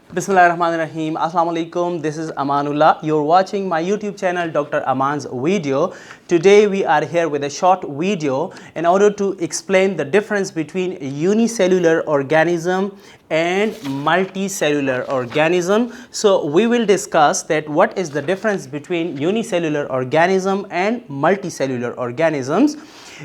Bismillahirrahmanirrahim. Assalamu alaikum. This is Amanullah. You're watching my YouTube channel Dr. Aman's video. Today we are here with a short video in order to explain the difference between unicellular organism and multicellular organism. So we will discuss that what is the difference between unicellular organism and multicellular organisms.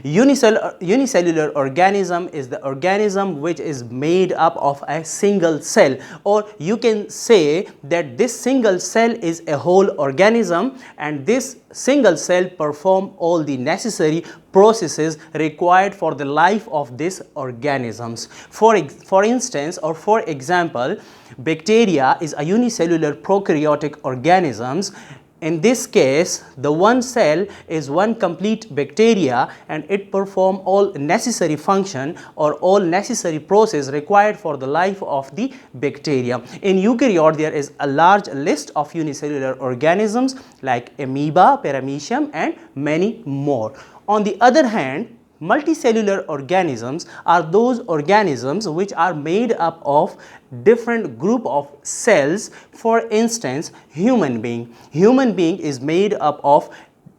Unicellular organism is the organism which is made up of a single cell, or you can say that this single cell is a whole organism, and this single cell perform all the necessary processes required for the life of these organisms. For instance, or for example, bacteria is a unicellular prokaryotic organisms. In this case, the one cell is one complete bacteria and it performs all necessary function or all necessary process required for the life of the bacteria. In eukaryote, there is a large list of unicellular organisms like amoeba, paramecium, and many more. On the other hand, multicellular organisms are those organisms which are made up of different group of cells. For instance, human being is made up of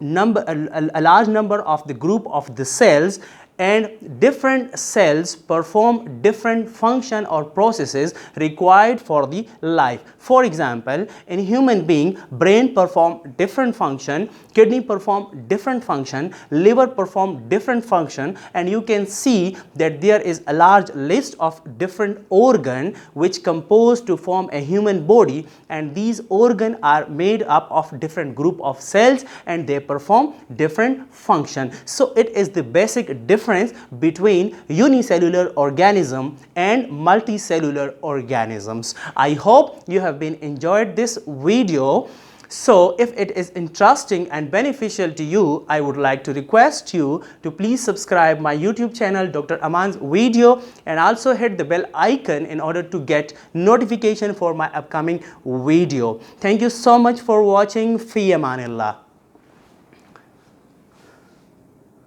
a large number of the group of the cells, and different cells perform different function or processes required for the life. For example, in human being, brain perform different function, kidney perform different function, liver perform different function, and you can see that there is a large list of different organ which compose to form a human body, and these organ are made up of different group of cells and they perform different function. So it is the basic difference between unicellular organism and multicellular organisms. I hope you have been enjoyed this video. So if it is interesting and beneficial to you, I would like to request you to please subscribe my YouTube channel Dr. Aman's video, and also hit the bell icon in order to get notification for my upcoming video. Thank you so much for watching. Fi Amanillah.